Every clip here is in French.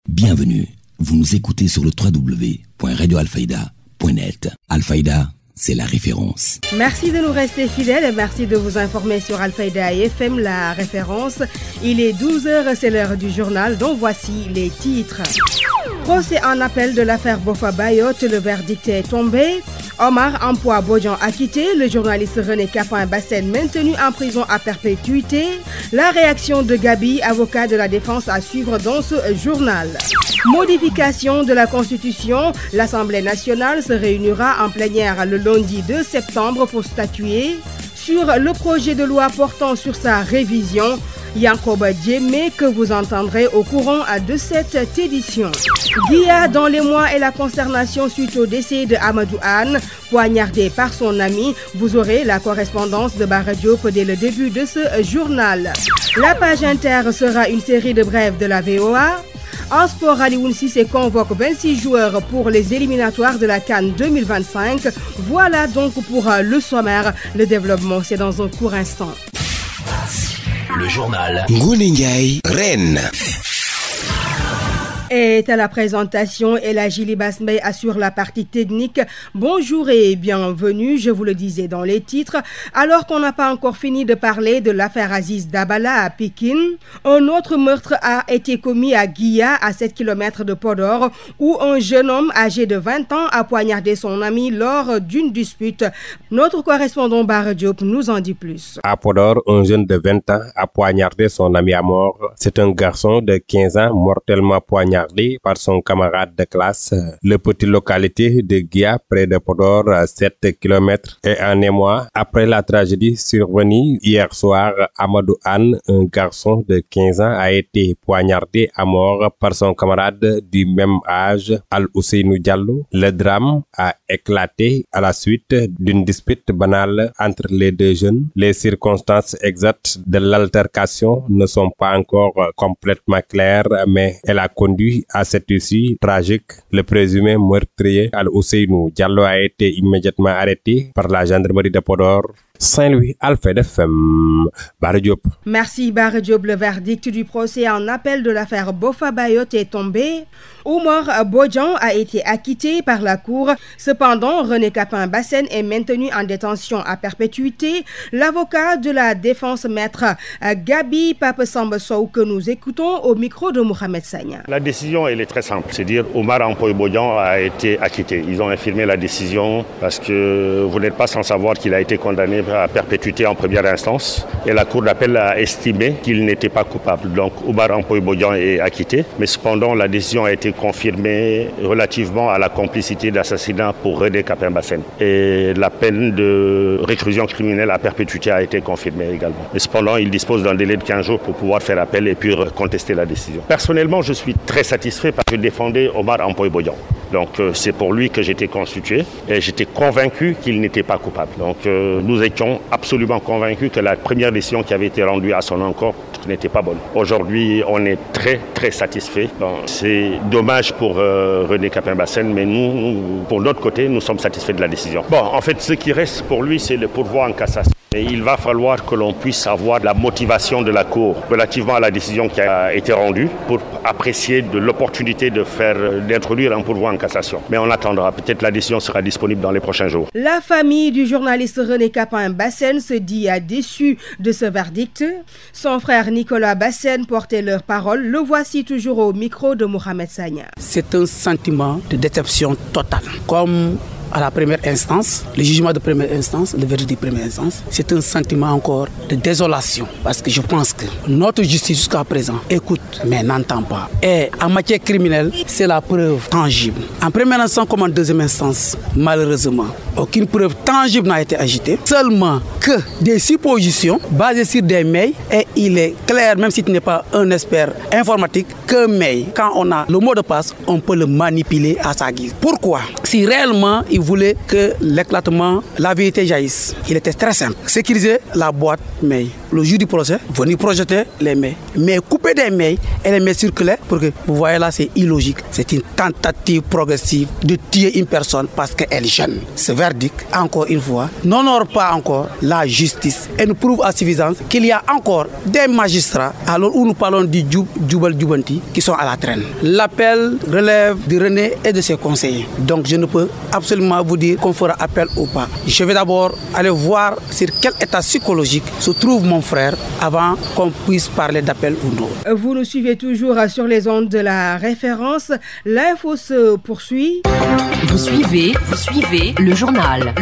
Bienvenue, vous nous écoutez sur le www.radioalfayda.net. Alfayda, c'est la référence. Merci de nous rester fidèles et merci de vous informer sur Alfayda FM, la référence. Il est 12h, c'est l'heure du journal, dont voici les titres. Procès en appel de l'affaire Boffa Bayotte, le verdict est tombé. Omar Ampoua Bodian acquitté, le journaliste René Capain-Bassène maintenu en prison à perpétuité. La réaction de Gabi, avocat de la défense à suivre dans ce journal. Modification de la Constitution, l'Assemblée nationale se réunira en plénière le lundi 2 septembre pour statuer sur le projet de loi portant sur sa révision. Yankoba Djemé que vous entendrez au courant de cette édition. Guia dans les mois et la consternation suite au décès de Amadou Anne, poignardé par son ami. Vous aurez la correspondance de Bara Diop dès le début de ce journal. La page inter sera une série de brèves de la VOA. En sport, Alioune Cissé convoque 26 joueurs pour les éliminatoires de la CAN 2025. Voilà donc pour le sommaire. Le développement, c'est dans un court instant. Le journal Ngouningay Rennes. Est à la présentation et la Gili Basmey assure la partie technique. Bonjour et bienvenue, je vous le disais dans les titres. Alors qu'on n'a pas encore fini de parler de l'affaire Aziz Dabala à Pékin, un autre meurtre a été commis à Guia, à 7 km de Podor, où un jeune homme âgé de 20 ans a poignardé son ami lors d'une dispute. Notre correspondant Bara Diop nous en dit plus. À Podor, un jeune de 20 ans a poignardé son ami à mort. C'est un garçon de 15 ans mortellement poignardé par son camarade de classe. La petite localité de Guia, près de Podor, à 7 km, est en émoi. Après la tragédie survenue hier soir, Amadou Anne, un garçon de 15 ans, a été poignardé à mort par son camarade du même âge, Al-Ousseynou Diallo. Le drame a éclaté à la suite d'une dispute banale entre les deux jeunes. Les circonstances exactes de l'altercation ne sont pas encore complètement claires, mais elle a conduit à cette issue tragique. Le présumé meurtrier Al-Ousseynou Diallo a été immédiatement arrêté par la gendarmerie de Podor. Saint-Louis, Alfayda FM, Bara Diop. Merci Bara Diop. Le verdict du procès en appel de l'affaire Boffa Bayotte est tombé. Omar Bodian a été acquitté par la cour. Cependant, René Capain-Bassène est maintenu en détention à perpétuité. L'avocat de la défense, maître Gabi Pape-Samba Sow, que nous écoutons au micro de Mohamed Sagna. La décision, elle est très simple. C'est-à-dire Omar Ampoua Bodian a été acquitté. Ils ont infirmé la décision parce que vous n'êtes pas sans savoir qu'il a été condamné à perpétuité en première instance et la cour d'appel a estimé qu'il n'était pas coupable. Donc Omar Ampoua Bodian est acquitté, mais cependant la décision a été confirmée relativement à la complicité d'assassinat pour René Capain-Bassène et la peine de réclusion criminelle à perpétuité a été confirmée également. Mais cependant il dispose d'un délai de 15 jours pour pouvoir faire appel et puis contester la décision. Personnellement je suis très satisfait parce que je défendais Omar Ampoua Bodian. Donc c'est pour lui que j'étais constitué et j'étais convaincu qu'il n'était pas coupable. Donc nous étions absolument convaincus que la première décision qui avait été rendue à son encontre n'était pas bonne. Aujourd'hui, on est très très satisfait. C'est dommage pour René Capain-Bassène, mais nous, pour notre côté, nous sommes satisfaits de la décision. Bon, en fait, ce qui reste pour lui, c'est le pourvoi en cassation. Et il va falloir que l'on puisse avoir la motivation de la Cour relativement à la décision qui a été rendue pour apprécier de l'opportunité d'introduire un pourvoi en cassation. Mais on attendra. Peut-être la décision sera disponible dans les prochains jours. La famille du journaliste René Capain-Bassène se dit déçue de ce verdict. Son frère Nicolas Bassène portait leur parole. Le voici toujours au micro de Mohamed Sagna. C'est un sentiment de déception totale. Comme à la première instance, le jugement de première instance, le verdict de première instance, c'est un sentiment encore de désolation. Parce que je pense que notre justice jusqu'à présent écoute mais n'entend pas. Et en matière criminelle, c'est la preuve tangible. En première instance comme en deuxième instance, malheureusement, aucune preuve tangible n'a été agitée. Seulement que des suppositions basées sur des mails. Et il est clair, même si tu n'es pas un expert informatique, que mail, quand on a le mot de passe, on peut le manipuler à sa guise. Pourquoi? Si réellement il voulait que l'éclatement, la vérité jaillisse. Il était très simple. Sécuriser la boîte mail. Le jour du procès, venir projeter les mails. Mais couper des mails et les mails circulaires, pour que vous voyez là, c'est illogique. C'est une tentative progressive de tuer une personne parce qu'elle est jeune. Ce verdict, encore une fois, n'honore pas encore la justice et nous prouve à suffisance qu'il y a encore des magistrats, alors où nous parlons du Djoubal Djoubanti, qui sont à la traîne. L'appel relève de René et de ses conseillers. Donc je ne peux absolument vous dire qu'on fera appel ou pas. Je vais d'abord aller voir sur quel état psychologique se trouve mon frère avant qu'on puisse parler d'appel ou non. Vous nous suivez toujours sur les ondes de la référence. L'info se poursuit. Vous suivez le journal.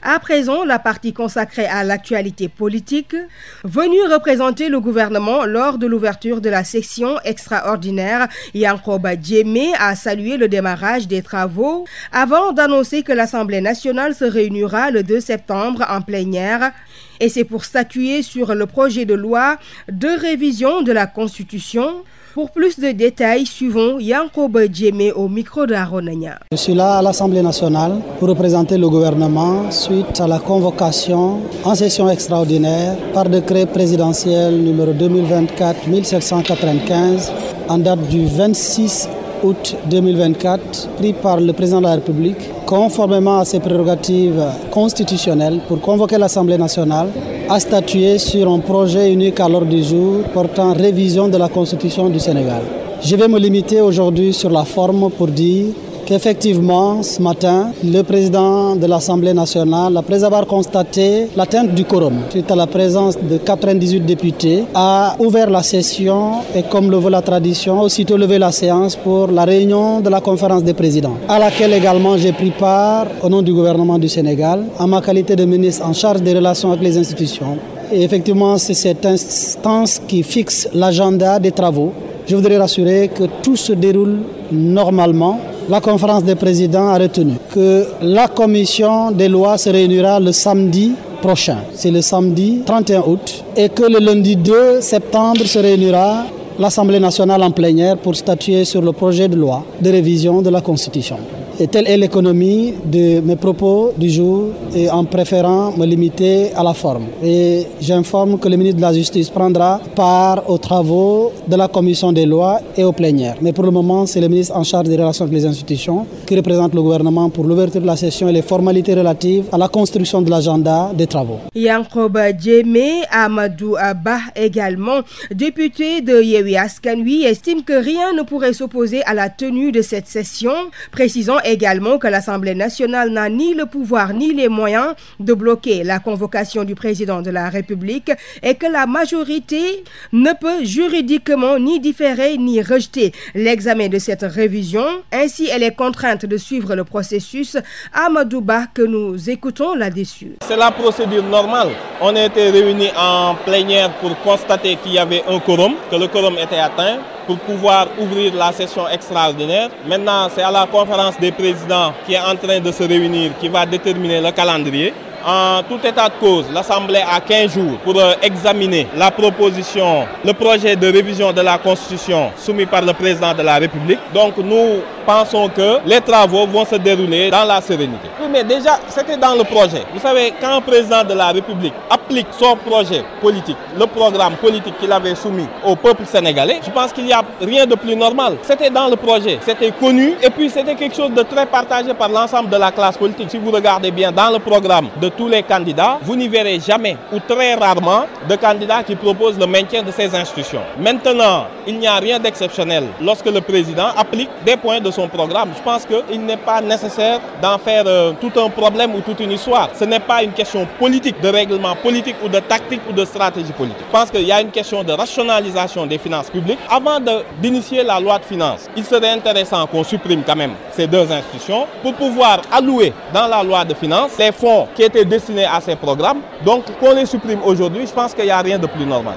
À présent, la partie consacrée à l'actualité politique, venue représenter le gouvernement lors de l'ouverture de la session extraordinaire, Yankoba Diémé a salué le démarrage des travaux avant d'annoncer que l'Assemblée nationale se réunira le 2 septembre en plénière. Et c'est pour statuer sur le projet de loi de révision de la Constitution. Pour plus de détails, suivons Yankoba Diémé au micro d'Aronania. Je suis là à l'Assemblée nationale pour représenter le gouvernement suite à la convocation en session extraordinaire par décret présidentiel numéro 2024-1795 en date du 26 août 2024, pris par le président de la République, conformément à ses prérogatives constitutionnelles pour convoquer l'Assemblée nationale à statuer sur un projet unique à l'ordre du jour portant révision de la Constitution du Sénégal. Je vais me limiter aujourd'hui sur la forme pour dire qu'effectivement, ce matin, le président de l'Assemblée nationale, après avoir constaté l'atteinte du quorum, suite à la présence de 98 députés, a ouvert la session et, comme le veut la tradition, aussitôt levé la séance pour la réunion de la conférence des présidents, à laquelle également j'ai pris part au nom du gouvernement du Sénégal, en ma qualité de ministre en charge des relations avec les institutions. Et effectivement, c'est cette instance qui fixe l'agenda des travaux. Je voudrais rassurer que tout se déroule normalement. La conférence des présidents a retenu que la commission des lois se réunira le samedi prochain, c'est le samedi 31 août, et que le lundi 2 septembre se réunira l'Assemblée nationale en plénière pour statuer sur le projet de loi de révision de la Constitution. Et telle est l'économie de mes propos du jour, et en préférant me limiter à la forme. Et j'informe que le ministre de la Justice prendra part aux travaux de la commission des lois et aux plénières. Mais pour le moment, c'est le ministre en charge des relations avec les institutions qui représente le gouvernement pour l'ouverture de la session et les formalités relatives à la construction de l'agenda des travaux. Yankoba Diémé, Amadou Abba également, député de Yewwi Askan Wi, estime que rien ne pourrait s'opposer à la tenue de cette session, précisant également que l'Assemblée nationale n'a ni le pouvoir ni les moyens de bloquer la convocation du président de la République et que la majorité ne peut juridiquement ni différer ni rejeter l'examen de cette révision. Ainsi, elle est contrainte de suivre le processus. Amadou Ba, que nous écoutons là-dessus. C'est la procédure normale. On a été réunis en plénière pour constater qu'il y avait un quorum, que le quorum était atteint, pour pouvoir ouvrir la session extraordinaire. Maintenant, c'est à la conférence des présidents qui est en train de se réunir qui va déterminer le calendrier. En tout état de cause, l'Assemblée a 15 jours pour examiner la proposition, le projet de révision de la Constitution soumis par le président de la République. Donc nous pensons que les travaux vont se dérouler dans la sérénité. Oui, mais déjà, c'était dans le projet. Vous savez, quand un président de la République applique son projet politique, le programme politique qu'il avait soumis au peuple sénégalais, je pense qu'il n'y a rien de plus normal. C'était dans le projet, c'était connu et puis c'était quelque chose de très partagé par l'ensemble de la classe politique. Si vous regardez bien dans le programme de tous les candidats, vous n'y verrez jamais ou très rarement de candidats qui proposent le maintien de ces institutions. Maintenant, il n'y a rien d'exceptionnel lorsque le président applique des points de son programme. Je pense qu'il n'est pas nécessaire d'en faire tout un problème ou toute une histoire. Ce n'est pas une question politique, de règlement politique ou de tactique ou de stratégie politique. Je pense qu'il y a une question de rationalisation des finances publiques. Avant d'initier la loi de finances, il serait intéressant qu'on supprime quand même ces deux institutions pour pouvoir allouer dans la loi de finances les fonds qui étaient destinés à ces programmes. Donc qu'on les supprime aujourd'hui, je pense qu'il n'y a rien de plus normal.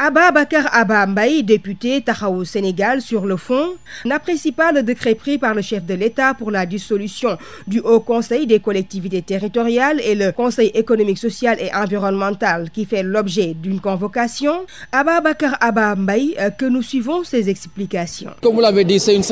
Ababacar Abba Mbaye, député Taxawu Sénégal sur le fond, n'apprécie pas le décret pris par le chef de l'État pour la dissolution du Haut Conseil des collectivités territoriales et le Conseil économique, social et environnemental qui fait l'objet d'une convocation. Ababacar Abba Mbaye, que nous suivons ses explications. Comme vous l'avez dit, c'est une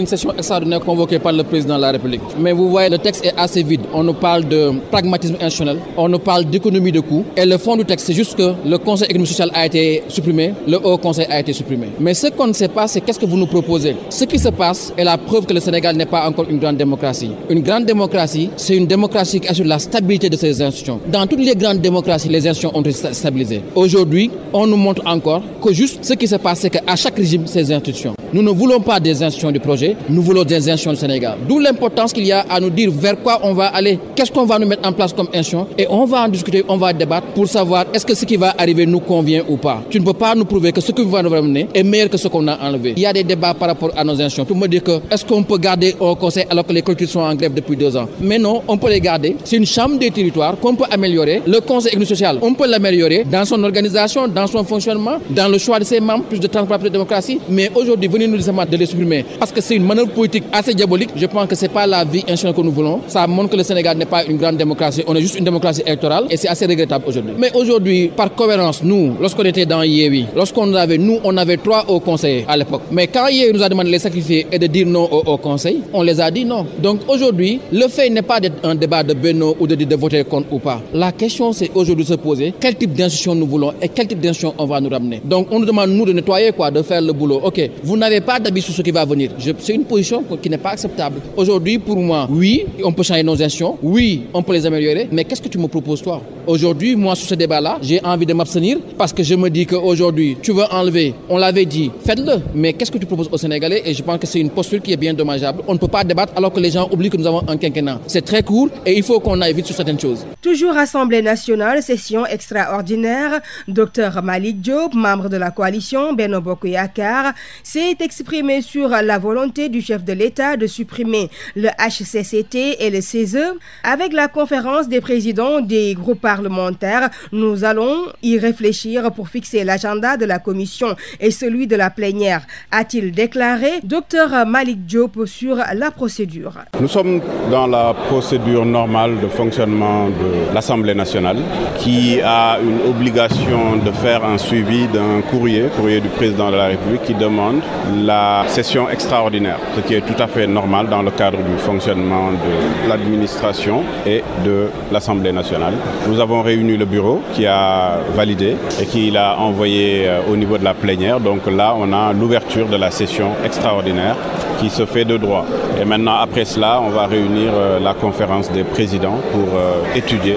session extraordinaire convoquée par le président de la République. Mais vous voyez, le texte est assez vide. On nous parle de pragmatisme institutionnel, on nous parle d'économie de coûts. Et le fond du texte, c'est juste que le Conseil économique social a été supprimé, le Haut Conseil a été supprimé. Mais ce qu'on ne sait pas, c'est qu'est-ce que vous nous proposez. Ce qui se passe est la preuve que le Sénégal n'est pas encore une grande démocratie. Une grande démocratie, c'est une démocratie qui assure la stabilité de ses institutions. Dans toutes les grandes démocraties, les institutions ont été stabilisées. Aujourd'hui, on nous montre encore que juste ce qui se passe, c'est qu'à chaque régime, ces institutions. Nous ne voulons pas des institutions du projet, nous voulons des institutions du Sénégal. D'où l'importance qu'il y a à nous dire vers quoi on va aller, qu'est-ce qu'on va nous mettre en place comme institution, et on va en discuter, on va débattre pour savoir est-ce que ce qui va arriver nous convient ou pas. Tu ne peux pas nous prouver que ce que va nous ramener est meilleur que ce qu'on a enlevé. Il y a des débats par rapport à nos institutions pour me dire que est-ce qu'on peut garder au Conseil alors que les collectivités sont en grève depuis 2 ans. Mais non, on peut les garder. C'est une chambre des territoires qu'on peut améliorer. Le Conseil économique social, on peut l'améliorer dans son organisation, dans son fonctionnement, dans le choix de ses membres, plus de transparence, plus de démocratie. Mais aujourd'hui, venez nous dire de les supprimer parce que c'est une manœuvre politique assez diabolique. Je pense que c'est pas la vie institutionnelle que nous voulons. Ça montre que le Sénégal n'est pas une grande démocratie. On est juste une démocratie électorale et c'est assez regrettable aujourd'hui. Mais aujourd'hui, par cohérence, nous, lorsqu'on était dans Yéwi, on avait 3 hauts conseillers à l'époque. Mais quand Yéwi nous a demandé de les sacrifier et de dire non aux hauts conseils, on les a dit non. Donc aujourd'hui, le fait n'est pas d'être un débat de Beno ou de voter contre ou pas. La question, c'est aujourd'hui de se poser quel type d'institution nous voulons et quel type d'institution on va nous ramener. Donc on nous demande, nous, de nettoyer de faire le boulot. Ok, vous n'avez pas d'avis sur ce qui va venir. C'est une position qui n'est pas acceptable. Aujourd'hui, pour moi, oui, on peut changer nos institutions, oui, on peut les améliorer, mais qu'est-ce que tu me proposes toi? Aujourd'hui, moi, sur ce débat-là, j'ai envie de m'abstenir parce que je me dis qu'aujourd'hui, tu veux enlever, on l'avait dit, faites-le, mais qu'est-ce que tu proposes aux Sénégalais? Et je pense que c'est une posture qui est bien dommageable. On ne peut pas débattre alors que les gens oublient que nous avons un quinquennat. C'est très court et il faut qu'on aille vite sur certaines choses. Toujours Assemblée nationale, session extraordinaire, Dr Malick Diop, membre de la coalition Benno Bokk Yakaar, s'est exprimé sur la volonté du chef de l'État de supprimer le HCCT et le CESE. Avec la conférence des présidents des groupes parlementaires, nous allons y réfléchir pour fixer l'agenda de la commission et celui de la plénière, a-t-il déclaré. Dr Malick Diop sur la procédure. Nous sommes dans la procédure normale de fonctionnement de l'Assemblée nationale qui a une obligation de faire un suivi d'un courrier du président de la République qui demande la session extraordinaire, ce qui est tout à fait normal dans le cadre du fonctionnement de l'administration et de l'Assemblée nationale. Nous avons réuni le bureau qui a validé et qui l'a envoyé au niveau de la plénière. Donc là, on a l'ouverture de la session extraordinaire qui se fait de droit. Et maintenant, après cela, on va réunir la conférence des présidents pour étudier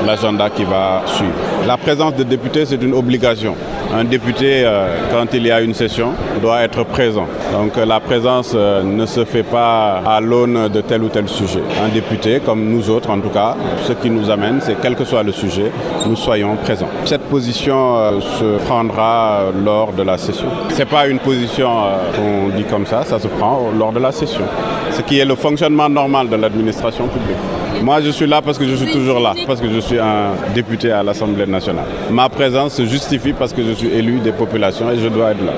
l'agenda qui va suivre. La présence de députés, c'est une obligation. Un député, quand il y a une session, doit être présent. Donc la présence ne se fait pas à l'aune de tel ou tel sujet. Un député, comme nous autres en tout cas, ce qui nous amène, c'est quel que soit le sujet, nous soyons présents. Cette position se prendra lors de la session. Ce n'est pas une position qu'on dit comme ça se prend lors de la session. Ce qui est le fonctionnement normal de l'administration publique. Moi, je suis là parce que je suis toujours là, parce que je suis un député à l'Assemblée nationale. Ma présence se justifie parce que je suis élu des populations et je dois être là.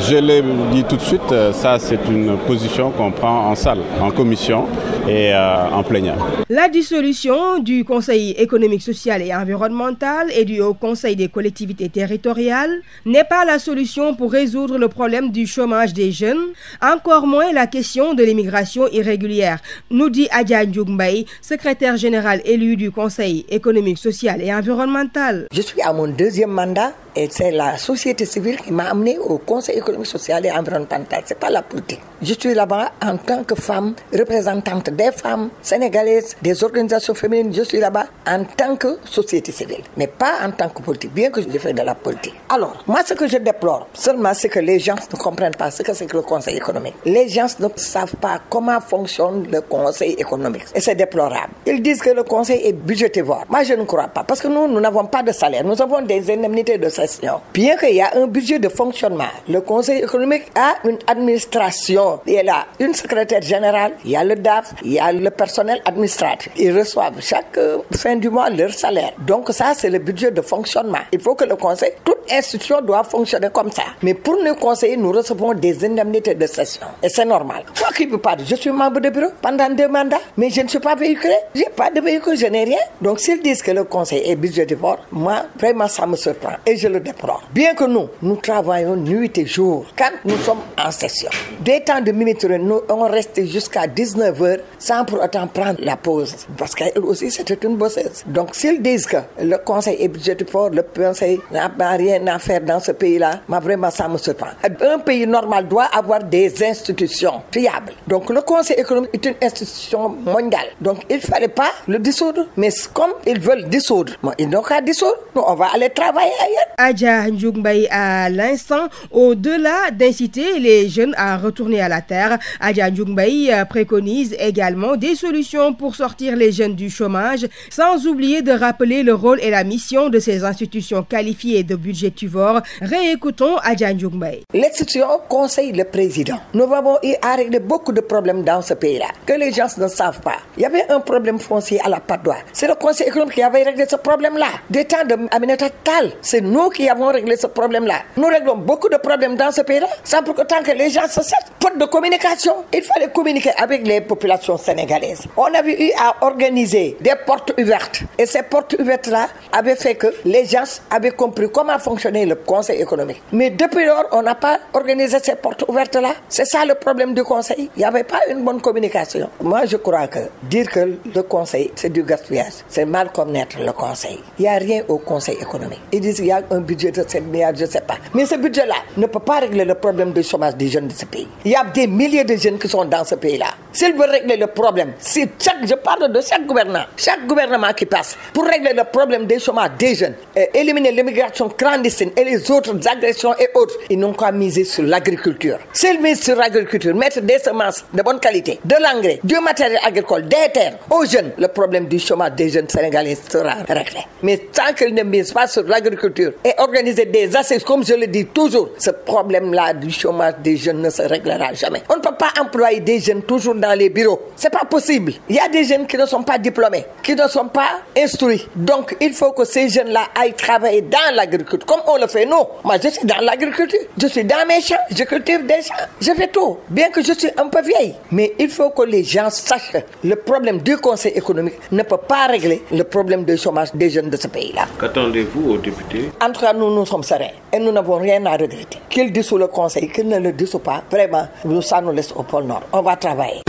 Je l'ai dit tout de suite, ça c'est une position qu'on prend en salle, en commission et en plénière. La dissolution du Conseil économique, social et environnemental et du Haut Conseil des collectivités territoriales n'est pas la solution pour résoudre le problème du chômage des jeunes, encore moins la question de l'immigration irrégulière, nous dit Adja Ndiouk Mbaye, secrétaire générale élue du Conseil économique, social et environnemental. Je suis à mon 2e mandat et c'est la société civile qui m'a amené au Conseil économique, social et environnemental. C'est pas la politique. Je suis là-bas en tant que femme représentante des femmes sénégalaises, des organisations féminines. Je suis là-bas en tant que société civile, mais pas en tant que politique, bien que je fais de la politique. Alors, moi, ce que je déplore, seulement c'est que les gens ne comprennent pas ce que c'est que le Conseil économique. Les gens ne savent pas comment fonctionne le Conseil économique. Et c'est déplorable. Ils disent que le Conseil est budgétivore. Moi, je ne crois pas, parce que nous n'avons pas de salaire. Nous avons des indemnités de salaire. session. Bien qu'il y a un budget de fonctionnement, le Conseil économique a une administration. Il y a une secrétaire générale, il y a le DAF, il y a le personnel administratif. Ils reçoivent chaque fin du mois leur salaire. Donc ça, c'est le budget de fonctionnement. Il faut que le Conseil, toute institution doit fonctionner comme ça. Mais pour nous conseiller, nous recevons des indemnités de session. Et c'est normal. Moi qui vous parle, je suis membre de bureau pendant 2 mandats, mais je ne suis pas véhiculé. Je n'ai pas de véhicule, je n'ai rien. Donc s'ils disent que le Conseil est budgétivore, moi, vraiment, ça me surprend. Et je le déplore. Bien que nous travaillons nuit et jour quand nous sommes en session. Des temps de minutes, nous on reste jusqu'à 19h sans pour autant prendre la pause. Parce qu'elle aussi, c'était une bosseuse. Donc s'ils disent que le Conseil est budgétivore, le Conseil n'a rien à faire dans ce pays-là, mais vraiment, ça me surprend. Un pays normal doit avoir des institutions fiables. Donc le Conseil économique est une institution mondiale. Donc il ne fallait pas le dissoudre. Mais comme ils veulent dissoudre, ils n'ont qu'à dissoudre. Nous, on va aller travailler ailleurs. Adja Ndjougmbaye à l'instant, au-delà d'inciter les jeunes à retourner à la terre, Adja Ndjougmbaye préconise également des solutions pour sortir les jeunes du chômage, sans oublier de rappeler le rôle et la mission de ces institutions qualifiées de budgétivores. Réécoutons Adja Ndjougmbaye. L'institution conseille le président. Nous avons eu à régler beaucoup de problèmes dans ce pays-là, que les gens ne savent pas. Il y avait un problème foncier à la Patte d'Oie. C'est le Conseil économique qui avait réglé ce problème-là. Des temps de Aminata Tall, c'est nous qui avons réglé ce problème-là. Nous réglons beaucoup de problèmes dans ce pays-là, sans pour autant que les gens se cessent. Faute de communication, il fallait communiquer avec les populations sénégalaises. On avait eu à organiser des portes ouvertes. Et ces portes ouvertes-là avaient fait que les gens avaient compris comment fonctionnait le Conseil économique. Mais depuis lors, on n'a pas organisé ces portes ouvertes-là. C'est ça le problème du Conseil. Il n'y avait pas une bonne communication. Moi, je crois que dire que le Conseil, c'est du gaspillage, c'est mal connaître le Conseil. Il n'y a rien au Conseil économique. Ils disent qu'il y a un budget de 7 milliards, je ne sais pas. Mais ce budget-là ne peut pas régler le problème du chômage des jeunes de ce pays. Il y a des milliers de jeunes qui sont dans ce pays-là. S'ils veulent régler le problème, je parle de chaque gouvernement qui passe, pour régler le problème des chômages des jeunes, éliminer l'immigration clandestine et les autres agressions et autres, ils n'ont qu'à miser sur l'agriculture. S'ils misent sur l'agriculture, mettre des semences de bonne qualité, de l'engrais, du matériel agricole, des terres aux jeunes, le problème du chômage des jeunes sénégalais sera réglé. Mais tant qu'ils ne misent pas sur l'agriculture et organiser des assises, comme je le dis toujours, ce problème-là du chômage des jeunes ne se réglera jamais. On ne peut pas employer des jeunes toujours dans les bureaux. C'est pas possible. Il y a des jeunes qui ne sont pas diplômés, qui ne sont pas instruits. Donc, il faut que ces jeunes-là aillent travailler dans l'agriculture, comme on le fait nous. Moi, je suis dans l'agriculture. Je suis dans mes champs. Je cultive des champs. Je fais tout. Bien que je suis un peu vieille. Mais il faut que les gens sachent que le problème du Conseil économique ne peut pas régler le problème du chômage des jeunes de ce pays-là. Qu'attendez-vous aux députés? En tout cas, nous sommes sereins. Et nous n'avons rien à regretter. Qu'ils dissouent le Conseil, qu'ils ne le dissouent pas. Vraiment, ça nous laisse au pôle Nord. On va travailler.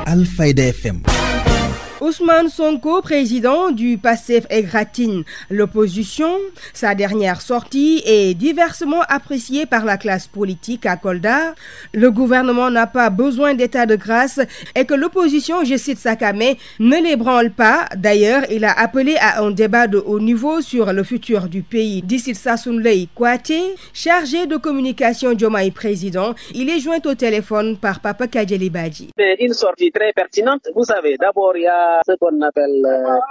Alfayda FM. Ousmane Sonko, président du PASTEF, égratigne l'opposition. Sa dernière sortie est diversement appréciée par la classe politique à Kolda. Le gouvernement n'a pas besoin d'état de grâce et que l'opposition, je cite Sakame, ne l'ébranle pas. D'ailleurs, il a appelé à un débat de haut niveau sur le futur du pays. D'ici Sassounlei Kouaté, chargé de communication Diomaye président, il est joint au téléphone par Papa Kadjeli Badji. C'est une sortie très pertinente. Vous savez, d'abord, il y a ce qu'on appelle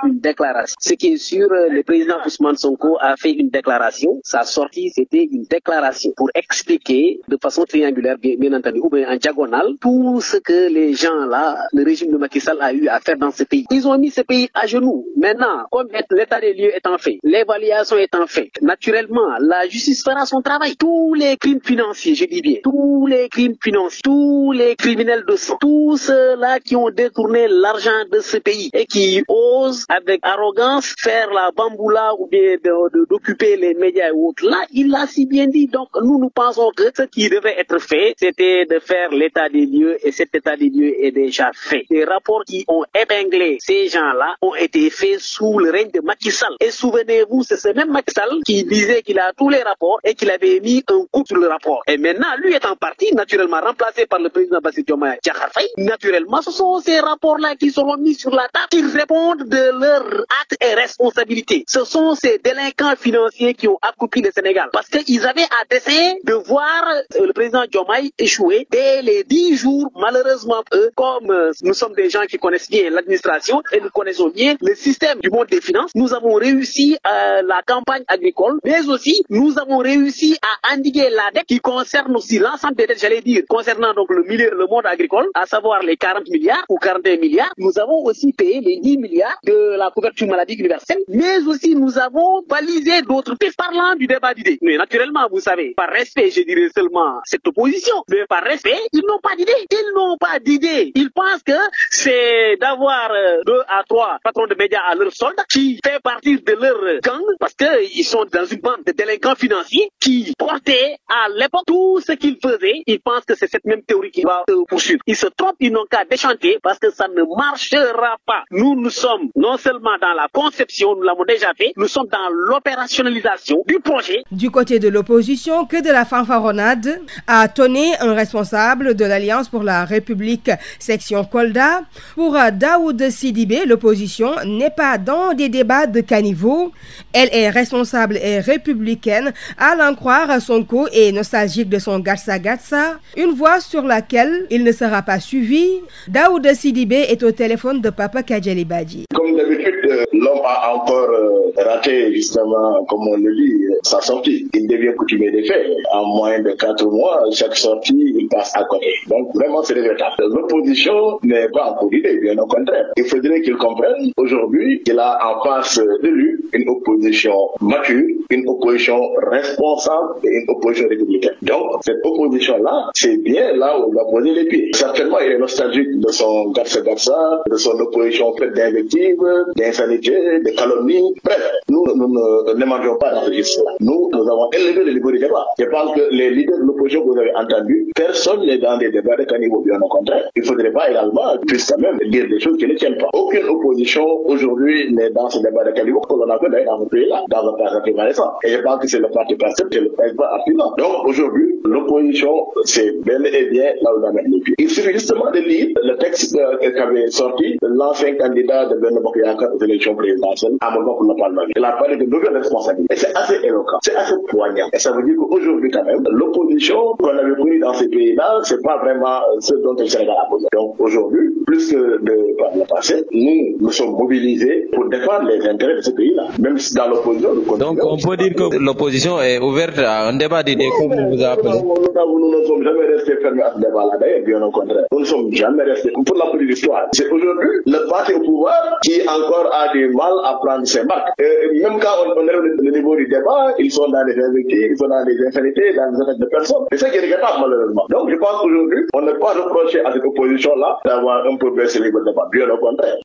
une déclaration. Ce qui est sûr, le président Ousmane Sonko a fait une déclaration. Sa sortie, c'était une déclaration pour expliquer de façon triangulaire, bien entendu, ou bien en diagonale, tout ce que les gens là, le régime de Macky Sall a eu à faire dans ce pays. Ils ont mis ce pays à genoux. Maintenant, comme l'état des lieux étant fait, l'évaluation étant faite, naturellement, la justice fera son travail. Tous les crimes financiers, je dis bien, tous les crimes financiers, tous les criminels de sang, tous ceux-là qui ont détourné l'argent de ce pays et qui osent avec arrogance faire la bamboula ou bien d'occuper les médias et autres. Là, il l'a si bien dit. Donc, nous pensons que ce qui devait être fait, c'était de faire l'état des lieux et cet état des lieux est déjà fait. Les rapports qui ont épinglé ces gens-là ont été faits sous le règne de Macky Sall. Et souvenez-vous, c'est ce même Macky Sall qui disait qu'il a tous les rapports et qu'il avait mis un coup sur le rapport. Et maintenant, lui étant parti, naturellement remplacé par le président Bassirou Diomaye Diakhar Faye, naturellement, ce sont ces rapports-là qui seront mis sur la la table, qui répondent de leurs actes et responsabilités. Ce sont ces délinquants financiers qui ont accompli le Sénégal. Parce qu'ils avaient à dessein de voir le président Diomaye échouer dès les 10 jours. Malheureusement, comme nous sommes des gens qui connaissent bien l'administration et nous connaissons bien le système du monde des finances, nous avons réussi la campagne agricole, mais aussi nous avons réussi à endiguer la dette qui concerne aussi l'ensemble des dettes, j'allais dire, concernant donc le monde agricole, à savoir les 40 milliards ou 41 milliards. Nous avons aussi payé les 10 milliards de la couverture maladie universelle, mais aussi nous avons balisé d'autres pistes parlant du débat d'idées. Mais naturellement, vous savez, par respect, je dirais seulement cette opposition, mais par respect, ils n'ont pas d'idées. Ils n'ont pas d'idées. Ils pensent que c'est d'avoir 2 à 3 patrons de médias à leur solde qui fait partie de leur gang, parce qu'ils sont dans une bande de délinquants financiers qui portaient à l'époque tout ce qu'ils faisaient. Ils pensent que c'est cette même théorie qui va se poursuivre. Ils se trompent, ils n'ont qu'à déchanter parce que ça ne marchera pas. Nous sommes non seulement dans la conception, nous l'avons déjà fait, nous sommes dans l'opérationnalisation du projet. Du côté de l'opposition, que de la fanfaronnade a tonné un responsable de l'Alliance pour la République, section Kolda. Pour Daoud Sidibé, l'opposition n'est pas dans des débats de caniveau. Elle est responsable et républicaine. À l'en croire, Sonko est nostalgique de son Gatsa Gatsa, une voie sur laquelle il ne sera pas suivi. Daoud Sidibé est au téléphone de Papa Kadjali Badji. Comme d'habitude, l'homme a encore raté, justement, comme on le dit, sa sortie. Il devient coutumier des faits. En moins de 4 mois, chaque sortie, il passe à côté. Donc, vraiment, c'est regrettable. L'opposition n'est pas en d'idée, bien au contraire. Il faudrait qu'il comprenne aujourd'hui qu'il a en face de lui une opposition mature, une opposition responsable et une opposition républicaine. Donc, cette opposition-là, c'est bien là où on va poser les pieds. Certainement, il est nostalgique de son Gatsa-Gatsa, de son opposition faite d'invectives, d'insanité, de calomnies. Bref, nous ne mangeons pas dans ce registre-là. Nous avons élevé le niveau du débat. Je pense que les leaders de l'opposition que vous avez entendus, personne n'est dans des débats de caniveau, bien au contraire. Il ne faudrait pas également, puisse quand même dire des choses qui ne tiennent pas. Aucune opposition aujourd'hui n'est dans ce débat de caniveau que l'on a fait d'ailleurs dans ce pays-là, dans un passé plus récent. Et je pense que c'est le parti passé, c'est le président artisan. Donc aujourd'hui, l'opposition, c'est bel et bien là où on a mis les pieds. Il suffit justement de lire le texte qu'avait sorti l'ancien candidat de Benno Bokk Yakaar aux élections présidentielles, Amadou pour le Parlement. Il a parlé de nouvelles responsabilités. Et c'est assez éloquent, c'est assez poignant. Et ça veut dire qu'aujourd'hui, quand même, l'opposition qu'on avait connue dans ces pays-là, c'est pas vraiment ce dont le Sénégal a besoin. Donc aujourd'hui, plus que par le passé, nous sommes mobilisés pour défendre les intérêts de ce pays-là. Même si dans l'opposition, nous donc on peut dire que l'opposition est ouverte à un débat d'idées comme vous vous appelez. Nous ne sommes jamais restés fermés à ce débat-là, d'ailleurs, bien au contraire. Nous ne sommes jamais restés. Pour la petite histoire, c'est aujourd'hui le parti au pouvoir qui encore a du mal à prendre ses marques. Même quand on est au niveau du débat, ils sont dans des invectives, ils sont dans des infinités, dans des attaques de personnes. C'est ça qui est regrettable, malheureusement. Donc je pense qu'aujourd'hui, on ne peut pas reprocher à cette opposition-là d'avoir un peu baissé le niveau de débat. Bien au contraire.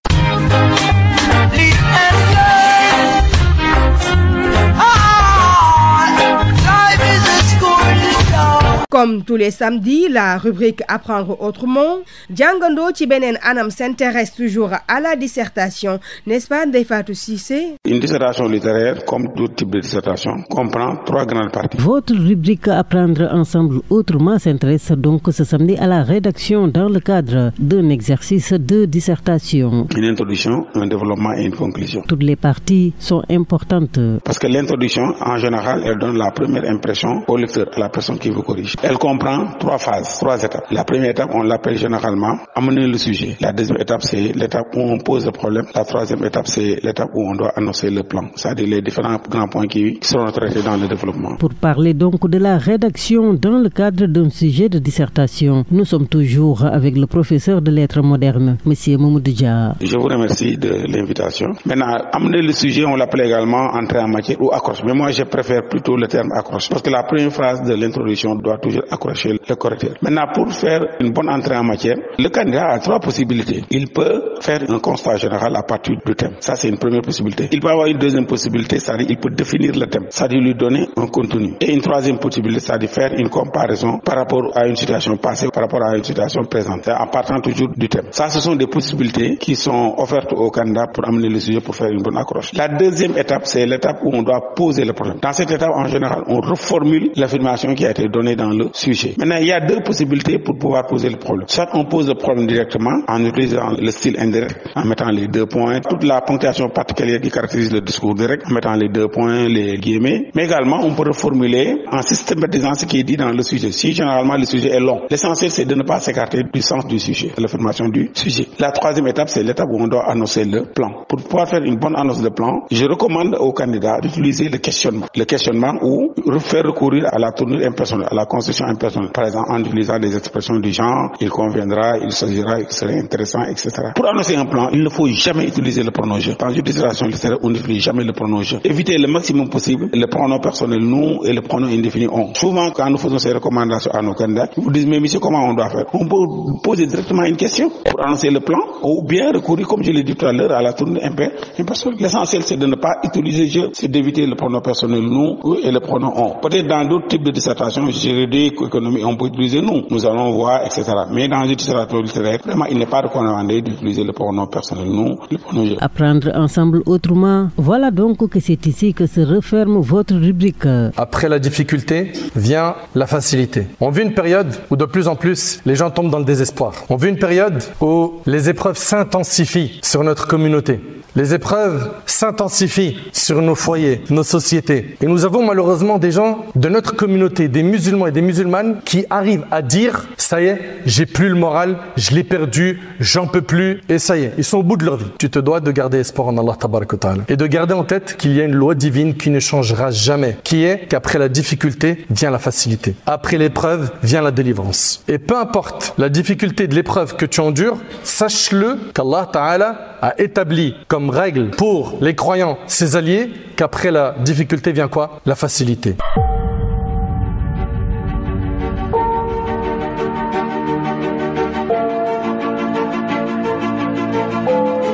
Comme tous les samedis, la rubrique Apprendre autrement, Djangando Tibenen Anam s'intéresse toujours à la dissertation, n'est-ce pas, Ndeifatou Cissé? Une dissertation littéraire, comme tout type de dissertation, comprend 3 grandes parties. Votre rubrique Apprendre ensemble autrement s'intéresse donc ce samedi à la rédaction dans le cadre d'un exercice de dissertation. Une introduction, un développement et une conclusion. Toutes les parties sont importantes. Parce que l'introduction, en général, elle donne la première impression au lecteur, à la personne qui vous corrige. Elle comprend 3 phases, 3 étapes. La première étape, on l'appelle généralement amener le sujet. La deuxième étape, c'est l'étape où on pose le problème. La troisième étape, c'est l'étape où on doit annoncer le plan. C'est-à-dire les différents grands points qui seront traités dans le développement. Pour parler donc de la rédaction dans le cadre d'un sujet de dissertation, nous sommes toujours avec le professeur de lettres modernes, M. Mamoudou Dia. Je vous remercie de l'invitation. Maintenant, amener le sujet, on l'appelle également entrée en matière ou accroche. Mais moi, je préfère plutôt le terme accroche. Parce que la première phrase de l'introduction doit toujours accrocher le correcteur. Maintenant, pour faire une bonne entrée en matière, le candidat a 3 possibilités. Il peut faire un constat général à partir du thème. Ça, c'est une première possibilité. Il peut avoir une deuxième possibilité, c'est-à-dire il peut définir le thème, c'est-à-dire lui donner un contenu. Et une troisième possibilité, c'est-à-dire faire une comparaison par rapport à une situation passée, par rapport à une situation présente, en partant toujours du thème. Ça, ce sont des possibilités qui sont offertes au candidat pour amener le sujet pour faire une bonne accroche. La deuxième étape, c'est l'étape où on doit poser le problème. Dans cette étape, en général, on reformule l'affirmation qui a été donnée dans le le sujet. Maintenant, il y a deux possibilités pour pouvoir poser le problème. Soit on pose le problème directement en utilisant le style indirect, en mettant les deux points, toute la ponctuation particulière qui caractérise le discours direct, en mettant les deux points, les guillemets. Mais également, on peut reformuler en systématisant ce qui est dit dans le sujet. Si généralement le sujet est long, l'essentiel c'est de ne pas s'écarter du sens du sujet, de l'affirmation du sujet. La troisième étape, c'est l'étape où on doit annoncer le plan. Pour pouvoir faire une bonne annonce de plan, je recommande aux candidats d'utiliser le questionnement. Le questionnement ou faire recourir à la tournure impersonnelle, à la construction impersonnelle. Par exemple, en utilisant des expressions du genre, il conviendra, il s'agira, il serait intéressant, etc. Pour annoncer un plan, il ne faut jamais utiliser le pronom je. Dans l'utilisation littéraire, on n'utilise jamais le pronom je. Évitez le maximum possible le pronom personnel nous et le pronom indéfini on. Souvent, quand nous faisons ces recommandations à nos candidats, ils vous disent, mais monsieur, comment on doit faire? On peut poser directement une question pour annoncer le plan, ou bien recourir, comme je l'ai dit tout à l'heure, à la tournure impersonnelle. L'essentiel, c'est de ne pas utiliser je, c'est d'éviter le pronom personnel nous et le pronom on. Peut-être dans d'autres types de dissertations, juridique, économique, on peut utiliser nous. Nous allons voir, etc. Mais dans une dissertation littéraire, vraiment, il n'est pas recommandé d'utiliser le pronom personnel nous, le pronom je. Apprendre ensemble autrement. Voilà donc que c'est ici que se referme votre rubrique. Après la difficulté vient la facilité. On vit une période où de plus en plus les gens tombent dans le désespoir. On vit une période où les épreuves s'intensifient sur notre communauté. Les épreuves s'intensifient sur nos foyers, nos sociétés. Et nous avons malheureusement des gens de notre communauté, des musulmans et des musulmanes, qui arrivent à dire « ça y est, j'ai plus le moral, je l'ai perdu, j'en peux plus » et ça y est, ils sont au bout de leur vie. Tu te dois de garder espoir en Allah tabarak wa ta'ala et de garder en tête qu'il y a une loi divine qui ne changera jamais, qui est qu'après la difficulté vient la facilité. Après l'épreuve vient la délivrance. Et peu importe la difficulté de l'épreuve que tu endures, sache-le qu'Allah ta'ala a établi comme règle pour les croyants, ses alliés, qu'après la difficulté vient quoi? La facilité.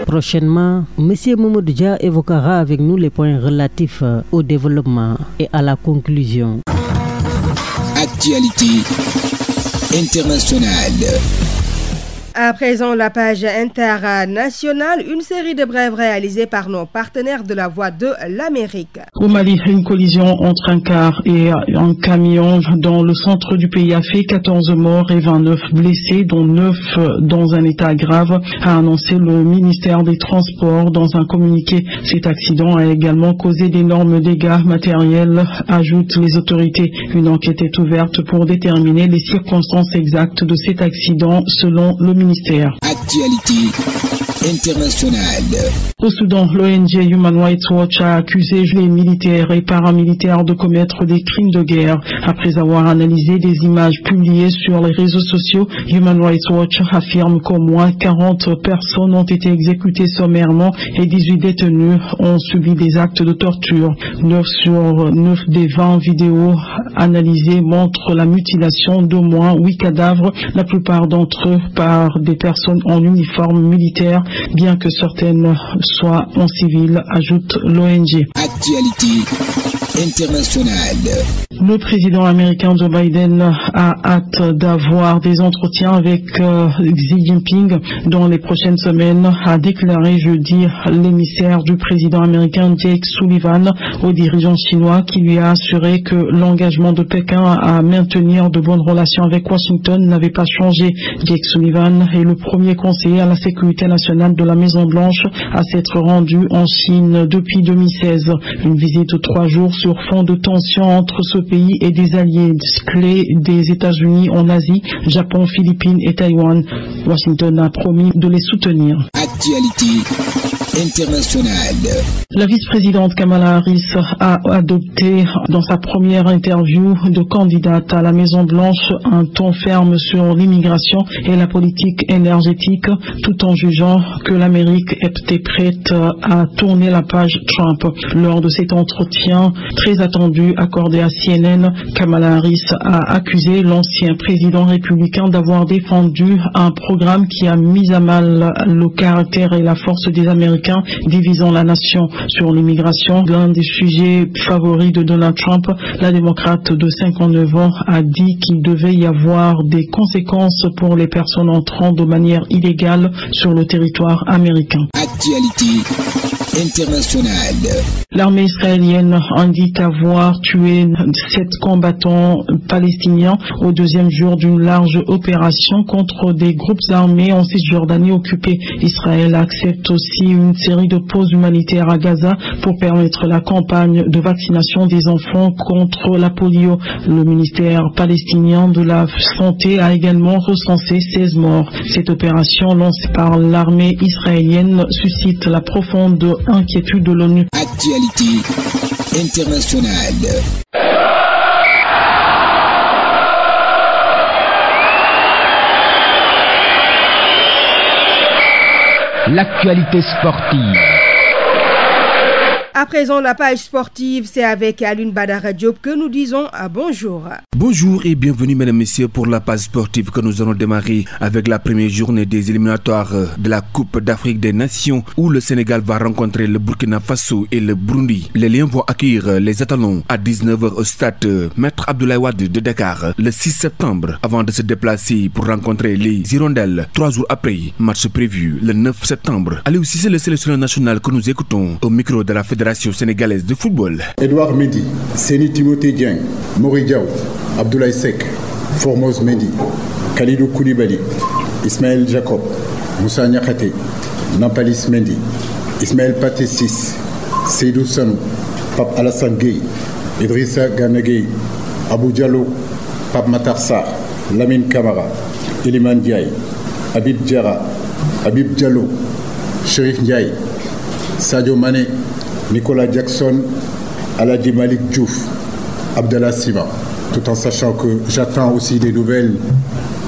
Prochainement, M. Mamadou Dia évoquera avec nous les points relatifs au développement et à la conclusion. Actualité internationale. À présent, la page internationale, une série de brèves réalisées par nos partenaires de la Voix de l'Amérique. Au Mali, une collision entre un car et un camion dans le centre du pays a fait 14 morts et 29 blessés, dont 9 dans un état grave, a annoncé le ministère des Transports dans un communiqué. Cet accident a également causé d'énormes dégâts matériels, ajoutent les autorités. Une enquête est ouverte pour déterminer les circonstances exactes de cet accident selon le ministère. Actualité internationale. Au Soudan, l'ONG Human Rights Watch a accusé les militaires et paramilitaires de commettre des crimes de guerre. Après avoir analysé des images publiées sur les réseaux sociaux, Human Rights Watch affirme qu'au moins 40 personnes ont été exécutées sommairement et 18 détenus ont subi des actes de torture. 9 sur 9 des 20 vidéos analysées montrent la mutilation d'au moins 8 cadavres, la plupart d'entre eux par des personnes en uniforme militaire, bien que certaines soient en civil, ajoute l'ONG. Actualité internationale. Le président américain Joe Biden a hâte d'avoir des entretiens avec Xi Jinping dans les prochaines semaines, a déclaré jeudi l'émissaire du président américain Jake Sullivan au dirigeant chinois, qui lui a assuré que l'engagement de Pékin à maintenir de bonnes relations avec Washington n'avait pas changé. Jake Sullivan est le premier conseiller à la sécurité nationale de la Maison-Blanche à s'être rendu en Chine depuis 2016. Une visite de 3 jours sur fond de tension entre ce pays et des alliés clés des États-Unis en Asie, Japon, Philippines et Taïwan. Washington a promis de les soutenir. Actualité internationale. La vice-présidente Kamala Harris a adopté dans sa première interview de candidate à la Maison-Blanche un ton ferme sur l'immigration et la politique énergétique, tout en jugeant que l'Amérique était prête à tourner la page Trump. Lors de cet entretien très attendu accordé à CNN, Kamala Harris a accusé l'ancien président républicain d'avoir défendu un programme qui a mis à mal le caractère et la force des Américains américain divisant la nation sur l'immigration. L'un des sujets favoris de Donald Trump, la démocrate de 59 ans, a dit qu'il devait y avoir des conséquences pour les personnes entrant de manière illégale sur le territoire américain. Actualité internationale. L'armée israélienne indique avoir tué 7 combattants palestiniens au deuxième jour d'une large opération contre des groupes armés en Cisjordanie occupée. Israël accepte aussi une série de pauses humanitaires à Gaza pour permettre la campagne de vaccination des enfants contre la polio. Le ministère palestinien de la Santé a également recensé 16 morts. Cette opération lancée par l'armée israélienne suscite la profonde inquiétude de l'ONU. Actualité internationale. L'actualité sportive. À présent, la page sportive, c'est avec Alioune Badara Diop que nous disons bonjour. Bonjour et bienvenue mesdames et messieurs pour la page sportive que nous allons démarrer avec la première journée des éliminatoires de la Coupe d'Afrique des Nations où le Sénégal va rencontrer le Burkina Faso et le Burundi. Les Lions vont accueillir les Atalons à 19h au stade Maître Abdoulaye Wade de Dakar le 6 septembre avant de se déplacer pour rencontrer les Hirondelles 3 jours après, match prévu le 9 septembre. Aliou Cissé, le sélectionneur national que nous écoutons au micro de la Fédération sénégalaise de football. Edouard Mendy, Séni Timothée Dieng, Mori Diaw, Abdoulaye Seck, Formose Mendy, Khalidou Koulibaly, Ismaël Jacob, Moussa Niakhaté, Nampalis Mendy, Ismaël Pathé Ciss, Seydou Sanou, Pape Alassane Gueye, Idrissa Gana Gueye, Abou Diallo, Pape Matar Sarr, Lamine Camara, Iliman Ndiaye, Habib Diarra, Habib Diallo, Chérif Ndiaye, Sadio Mané, Nicolas Jackson, Aladi Malik Diouf, Abdallah Sima, tout en sachant que j'attends aussi des nouvelles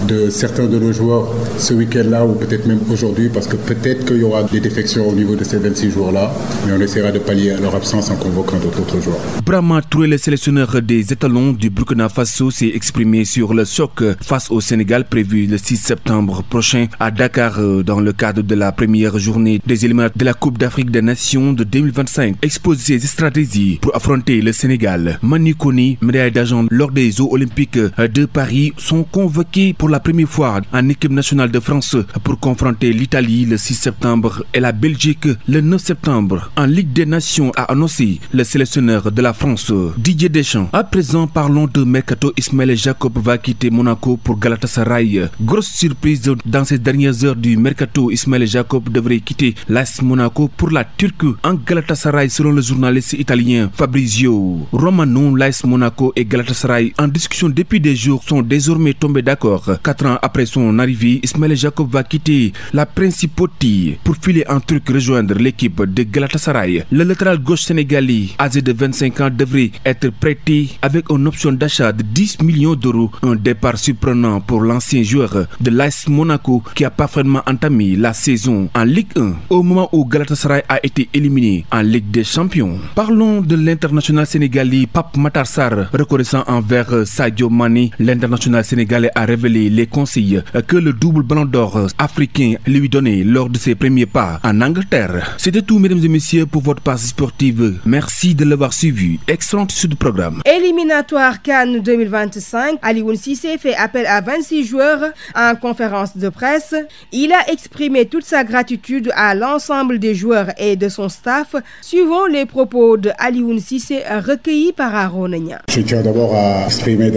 de certains de nos joueurs ce week-end-là ou peut-être même aujourd'hui parce que peut-être qu'il y aura des défections au niveau de ces 26 jours-là, mais on essaiera de pallier à leur absence en convoquant d'autres joueurs. Brahma Touré, le sélectionneur des Étalons du Burkina Faso, s'est exprimé sur le choc face au Sénégal prévu le 6 septembre prochain à Dakar dans le cadre de la première journée des éliminatoires de la Coupe d'Afrique des Nations de 2025. Expose ses stratégies pour affronter le Sénégal. Manu Koni, médaille d'argent lors des Jeux Olympiques de Paris, sont convoqués pour la première fois en équipe nationale de France pour confronter l'Italie le 6 septembre et la Belgique le 9 septembre. En Ligue des Nations, a annoncé le sélectionneur de la France, Didier Deschamps. À présent, parlons de mercato. Ismaël Jacob va quitter Monaco pour Galatasaray. Grosse surprise dans ces dernières heures du mercato. Ismaël Jacob devrait quitter l'AS Monaco pour la Turquie en Galatasaray selon le journaliste italien Fabrizio Romano. L'AS Monaco et Galatasaray en discussion depuis des jours sont désormais tombés d'accord. 4 ans après son arrivée, Ismaël Jacob va quitter la Principauté pour filer en Turquie rejoindre l'équipe de Galatasaray. Le latéral gauche sénégalais, âgé de 25 ans, devrait être prêté avec une option d'achat de 10 millions d'euros. Un départ surprenant pour l'ancien joueur de l'AS Monaco qui a parfaitement entamé la saison en Ligue 1 au moment où Galatasaray a été éliminé en Ligue des Champions. Parlons de l'international sénégalais Pape Matar Sarr, reconnaissant envers Sadio Mané. L'international sénégalais a révélé les conseils que le double ballon d'or africain lui donnait lors de ses premiers pas en Angleterre. C'était tout mesdames et messieurs pour votre passe sportive. Merci de l'avoir suivi. Excellent sur le programme. Éliminatoire CAN 2025, Alioune Cissé fait appel à 26 joueurs en conférence de presse. Il a exprimé toute sa gratitude à l'ensemble des joueurs et de son staff, suivant les propos de Alioune Cissé recueillis par Aaron Nia. Je tiens d'abord à exprimer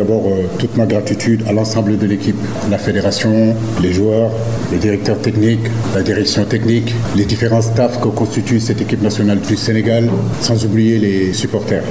toute ma gratitude à l'ensemble de l'équipe, la fédération, les joueurs, les directeurs techniques, la direction technique, les différents staffs que constitue cette équipe nationale du Sénégal, sans oublier les supporters.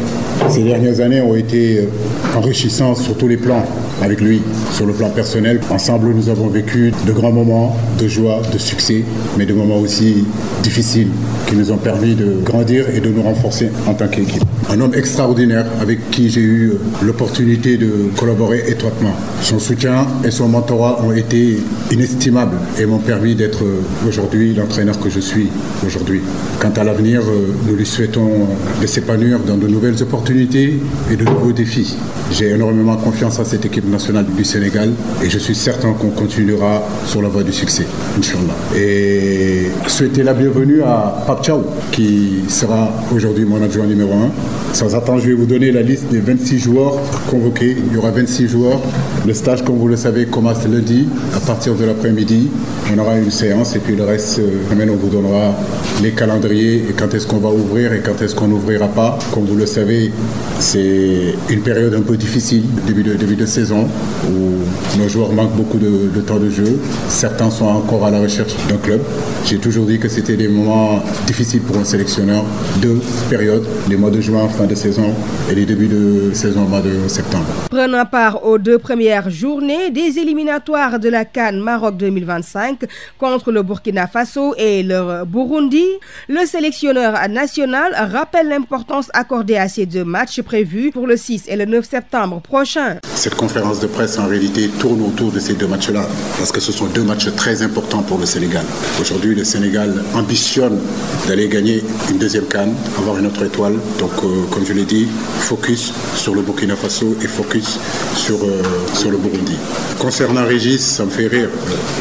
Ces dernières années ont été enrichissantes sur tous les plans avec lui. Sur le plan personnel, ensemble nous avons vécu de grands moments de joie, de succès, mais de moments aussi difficiles qui nous ont permis de grandir et de nous renforcer en tant qu'équipe. Un homme extraordinaire avec qui j'ai eu l'opportunité de collaborer étroitement. Son soutien et son mentorat ont été inestimables et m'ont permis d'être aujourd'hui l'entraîneur que je suis aujourd'hui. Quant à l'avenir, nous lui souhaitons de s'épanouir dans de nouvelles opportunités et de nouveaux défis. J'ai énormément confiance en cette équipe nationale du Sénégal et je suis certain qu'on continuera sur la voie du succès, Inch'Allah. Et souhaiter la bienvenue à Pape Thiaw, qui sera aujourd'hui mon adjoint numéro 1. Sans attendre, je vais vous donner la liste des 26 joueurs convoqués. Il y aura 26 joueurs. Le stage, comme vous le savez, commence lundi à partir de l'après-midi. On aura une séance et puis le reste, on vous donnera les calendriers et quand est-ce qu'on va ouvrir et quand est-ce qu'on n'ouvrira pas. Comme vous le savez, c'est une période un peu difficile, début de saison, où nos joueurs manquent beaucoup de temps de jeu. Certains sont encore à la recherche d'un club. J'ai toujours dit que c'était des moments difficiles pour un sélectionneur. 2 périodes, les mois de juin, fin de saison, et les débuts de saison au mois de septembre. Prenant part aux 2 premières journées des éliminatoires de la CAN Maroc 2025 contre le Burkina Faso et le Burundi, le sélectionneur national rappelle l'importance accordée à ces 2 matchs prévus pour le 6 et le 9 septembre prochain. Cette conférence de presse en réalité tourne autour de ces 2 matchs-là parce que ce sont 2 matchs très importants pour le Sénégal. Aujourd'hui, le Sénégal ambitionne d'aller gagner une 2e CAN, avoir une autre étoile. Donc, comme je l'ai dit, focus sur le Burkina Faso et focus sur le Burundi. Concernant Régis, ça me fait rire.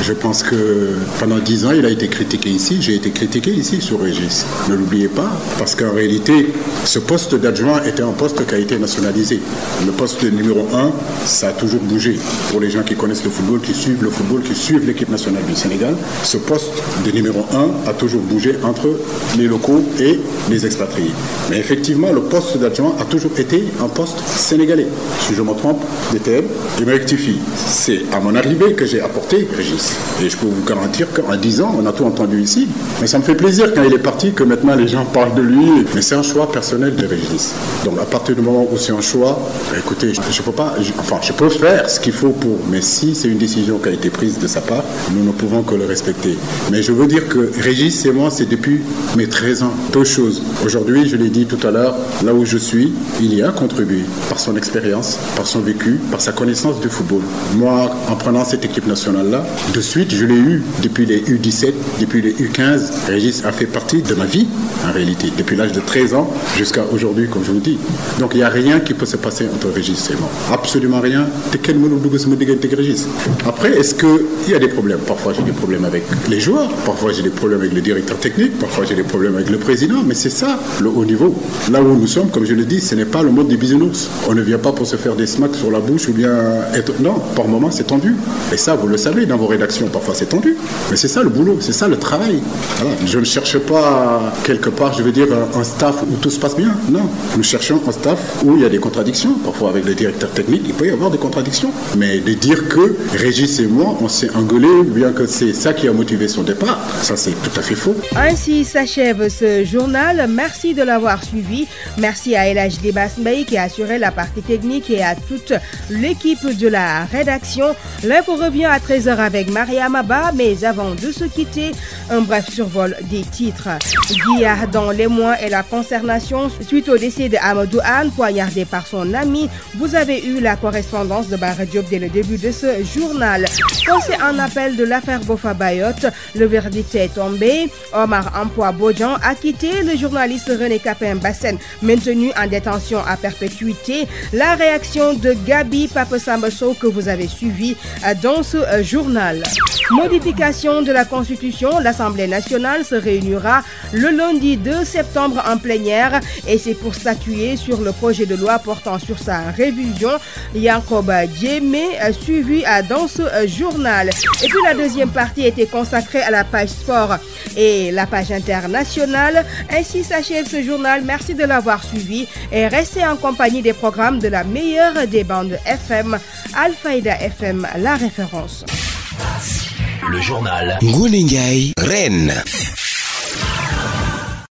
Je pense que pendant 10 ans, il a été critiqué ici. J'ai été critiqué ici sur Régis. Ne l'oubliez pas, parce qu'en réalité, ce poste d'adjoint était un poste qui a été nationalisé. Le poste de numéro 1, ça a toujours bougé. Pour les gens qui connaissent le football, qui suivent l'équipe nationale du Sénégal, ce poste de numéro 1 a toujours bougé entre les locaux et les expatriés. Mais effectivement, le poste d'adjoint a toujours été un poste sénégalais. Si je me trompe, DTM, je me rectifie. C'est à mon arrivée que j'ai apporté Régis. Et je peux vous garantir qu'en 10 ans, on a tout entendu ici. Mais ça me fait plaisir quand il est parti que maintenant les gens parlent de lui. Mais c'est un choix personnel de Régis. Donc à partir du moment où c'est un choix, écoutez, je peux faire ce qu'il faut pour. Mais si c'est une décision qui a été prise de sa part, nous ne pouvons que le respecter. Mais je veux dire que Régis et moi, c'est depuis mes 13 ans. 2 choses. Aujourd'hui, je l'ai dit tout à l'heure, là où je suis, il y a contribué par son expérience, par son vécu, par sa connaissance du football. Moi, en prenant cette équipe nationale-là, de suite, je l'ai eu depuis les U17, depuis les U15. Régis a fait partie de ma vie, en réalité, depuis l'âge de 13 ans jusqu'à aujourd'hui, comme je vous dis. Donc, il n'y a rien qui peut se passer entre Régis et moi. Absolument rien. Après, est-ce qu'il y a des problèmes? Parfois, j'ai des problèmes avec les joueurs, parfois, j'ai des problèmes avec le directeur technique, parfois, j'ai des problèmes avec le président, mais c'est ça, le haut niveau. Là où nous sommes, comme je le dis, ce n'est pas le mode des bisounours. On ne vient pas pour se faire des smacks sur la bouche ou bien être... Non, par moment, c'est tendu. Et ça, vous le savez, dans vos rédactions, parfois, c'est tendu. Mais c'est ça le boulot, c'est ça le travail. Voilà. Je ne cherche pas, quelque part, je veux dire, un staff où tout se passe bien. Non, nous cherchons un staff où il y a des contradictions. Parfois, avec le directeur technique, il peut y avoir des contradictions. Mais de dire que Régis et moi, on s'est engueulé, bien que c'est ça qui a motivé son départ, ça, c'est tout à fait faux. Ainsi s'achève ce journal. Merci de l'avoir suivi. Merci à El Hadj Debas Mbaye qui a assuré la partie technique et à toute l'équipe de la rédaction. L'info revient à 13h avec Mariam Abba, mais avant de se quitter, un bref survol des titres. Guia dans l'émoi et la consternation suite au décès de Amadou Anne, poignardé par son ami. Vous avez eu la correspondance de Bara Diop dès le début de ce journal. Procès en appel de l'affaire Bofa Bayotte, le verdict est tombé. Omar Ampoua Bodian a quitté, le journaliste René Capin Bassène maintenu en détention à perpétuité. La réaction de Gabi Pape-Samba-Sow que vous avez suivi dans ce journal. Modification de la Constitution, l'Assemblée nationale se réunira le lundi 2 septembre en plénière et c'est pour statuer sur le projet de loi portant sur sa révision. Yankoba Djemé suivi dans ce journal. Et puis la deuxième partie était consacrée à la page sport et la page internationale. Ainsi s'achève ce journal. Merci de l'avoir suivi et restez en compagnie des programmes de la meilleure des bandes FM, Al-Fayda FM, la référence. Le journal Ngoné Ndiaye, Rennes.